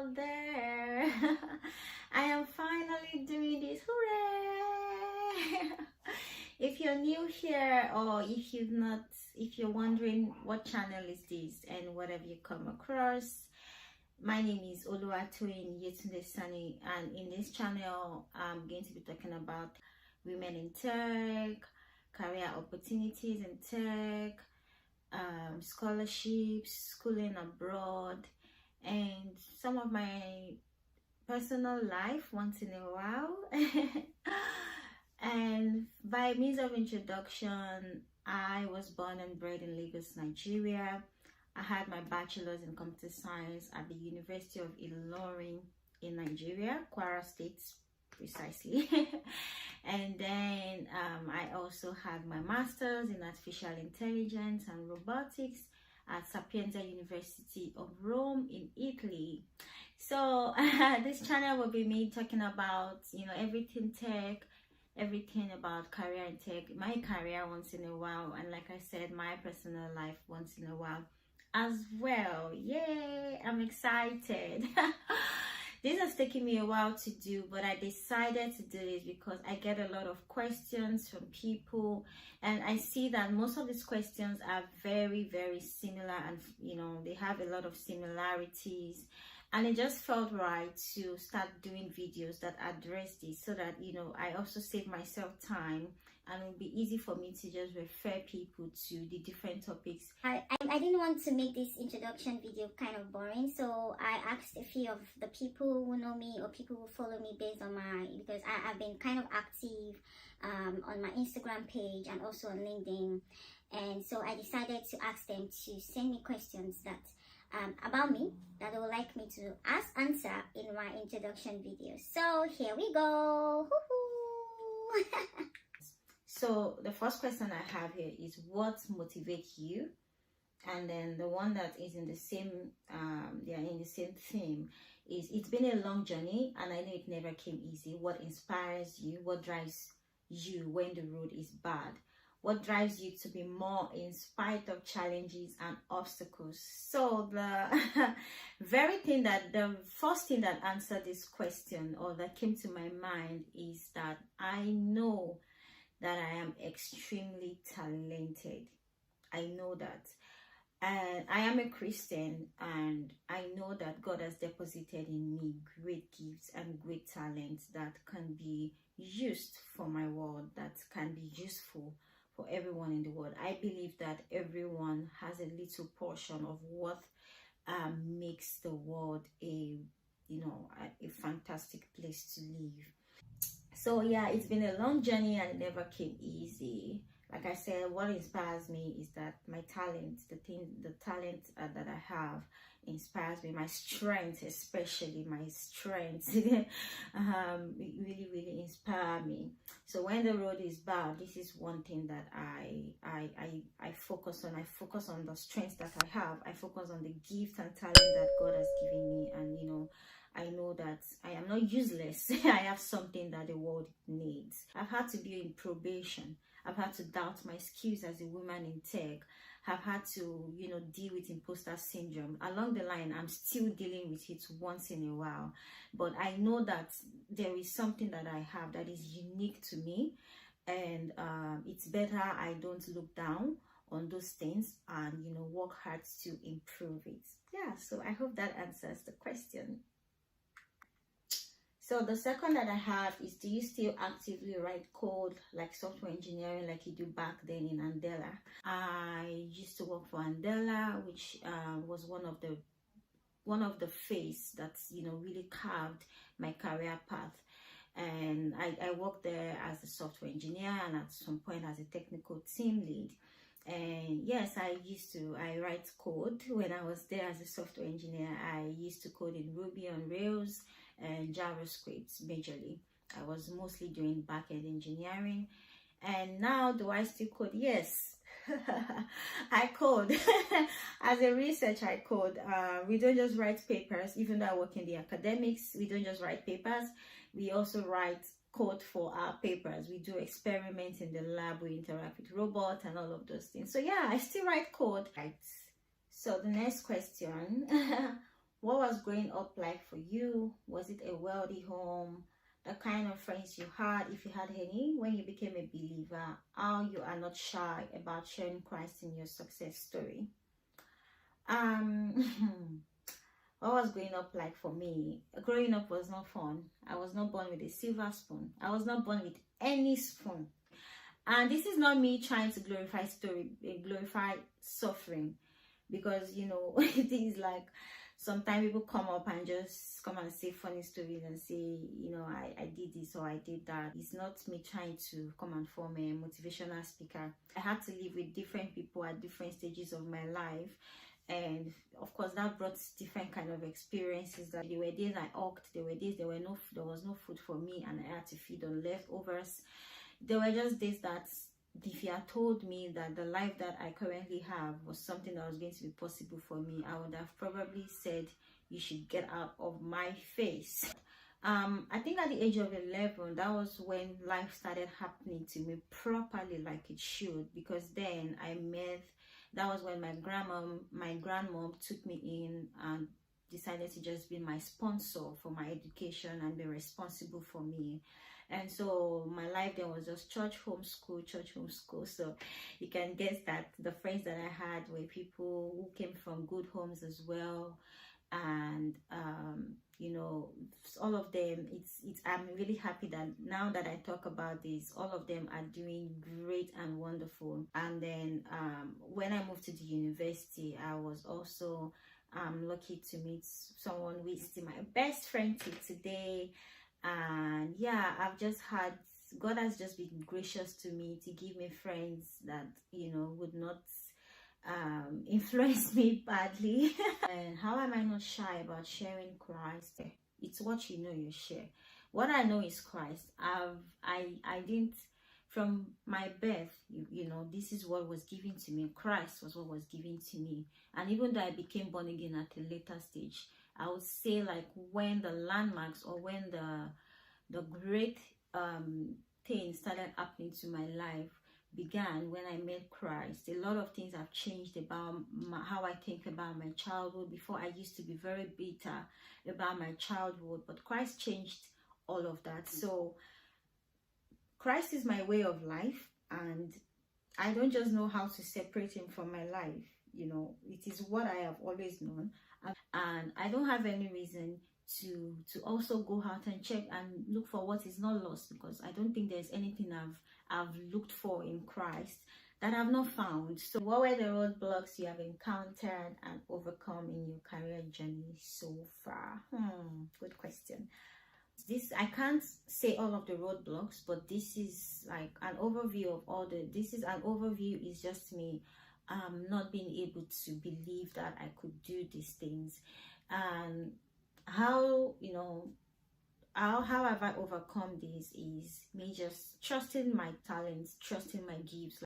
out there. I am finally doing this. Hooray! If you're new here, or if you're wondering what channel is this and what have you come across, my name is Oluwatoyin Yetunde Sani, and in this channel I'm going to be talking about women in tech, career opportunities in tech, scholarships, schooling abroad, and some of my personal life once in a while. And by means of introduction, I was born and bred in Lagos, Nigeria. I had my bachelor's in computer science at the University of Ilorin in Nigeria, Kwara State precisely. And then I also had my master's in artificial intelligence and robotics at Sapienza University of Rome in Italy. So this channel will be me talking about, everything tech, everything about career in tech, my career once in a while, and like I said, my personal life once in a while as well. Yay, I'm excited. This has taken me a while to do, but I decided to do this because I get a lot of questions from people, and I see that most of these questions are very, very similar, and they have a lot of similarities, and it just felt right to start doing videos that address this, so that I also save myself time, and it will be easy for me to just refer people to the different topics. I didn't want to make this introduction video kind of boring, so I asked a few of the people who know me or people who follow me based on because I've been kind of active on my Instagram page and also on LinkedIn, and so I decided to ask them to send me questions that about me that they would like me to answer in my introduction video. So here we go. So the first question I have here is, what motivates you? And then the one that is in the same they are in the same theme is, it's been a long journey and I know it never came easy. What inspires you? What drives you when the road is bad? What drives you to be more in spite of challenges and obstacles? So the the first thing that answered this question, or that came to my mind, is that I know that I am extremely talented. I know that. And I am a Christian, and I know that God has deposited in me great gifts and great talents that can be used for my world, that can be useful for everyone in the world. I believe that everyone has a little portion of what makes the world a fantastic place to live. So yeah, it's been a long journey and it never came easy. Like I said, what inspires me is that my talent, the talent that I have inspires me. My strength, especially my strength, it really inspire me. So when the road is bad, this is one thing that I focus on. I focus on the strengths that I have. I focus on the gift and talent that God has given me, and I know that I am not useless. I have something that the world needs. I've had to be in probation. I've had to doubt my skills as a woman in tech. I've had to, deal with imposter syndrome. Along the line, I'm still dealing with it once in a while. But I know that there is something that I have that is unique to me. And it's better I don't look down on those things and, work hard to improve it. Yeah, so I hope that answers the question. So the second that I have is, do you still actively write code, like software engineering, like you do back then in Andela? I used to work for Andela, which was one of the phase that's really carved my career path. And I worked there as a software engineer, and at some point as a technical team lead. And yes, I write code. When I was there as a software engineer, I used to code in Ruby on Rails and JavaScript majorly. I was mostly doing back-end engineering. And now, do I still code? Yes. I code. As a researcher, I code. We don't just write papers. Even though I work in the academics, we don't just write papers. We also write code for our papers. We do experiments in the lab. We interact with robots and all of those things. So yeah, I still write code. Right. So the next question, What was growing up like for you? Was it a wealthy home? The kind of friends you had, if you had any, when you became a believer? How you are not shy about sharing Christ in your success story? What was growing up like for me? Growing up was not fun. I was not born with a silver spoon. I was not born with any spoon. And this is not me trying to glorify suffering, because you know it is like sometimes people come up and just come and say funny stories and say, you know, I did this or I did that. It's not me trying to come and form a motivational speaker. I had to live with different people at different stages of my life, and of course that brought different kind of experiences. That there were days I walked, there were days there was no food for me and I had to feed on leftovers. There were just days that if you had told me that the life that I currently have was something that was going to be possible for me, I would have probably said, you should get out of my face. I think at the age of 11, that was when life started happening to me properly like it should, because then that was when my grandmom took me in and decided to just be my sponsor for my education and be responsible for me. And so my life then was just church, homeschool. So you can guess that the friends that I had were people who came from good homes as well. And you know, all of them, I'm really happy that now that I talk about this, all of them are doing great and wonderful. And then when I moved to the university, I was also lucky to meet someone who is still my best friend till today. And yeah, God has just been gracious to me to give me friends that, you know, would not influence me badly. And how am I not shy about sharing Christ? It's what you know you share. What I know is Christ. I didn't, from my birth, you know, this is what was given to me. Christ was what was given to me. And even though I became born again at a later stage, I would say, like, when the landmarks or when the great things started happening to my life began when I met Christ. A lot of things have changed about how I think about my childhood. Before, I used to be very bitter about my childhood, but Christ changed all of that. So Christ is my way of life, and I don't just know how to separate him from my life. You know, it is what I have always known, and I don't have any reason to also go out and check and look for what is not lost, because I don't think there's anything I've looked for in Christ that I've not found. So what were the roadblocks you have encountered and overcome in your career journey so far? Good question. I can't say all of the roadblocks, but this is like an overview of is just me not being able to believe that I could do these things, and how, you know, how have I overcome this is me just trusting my talents, trusting my gifts.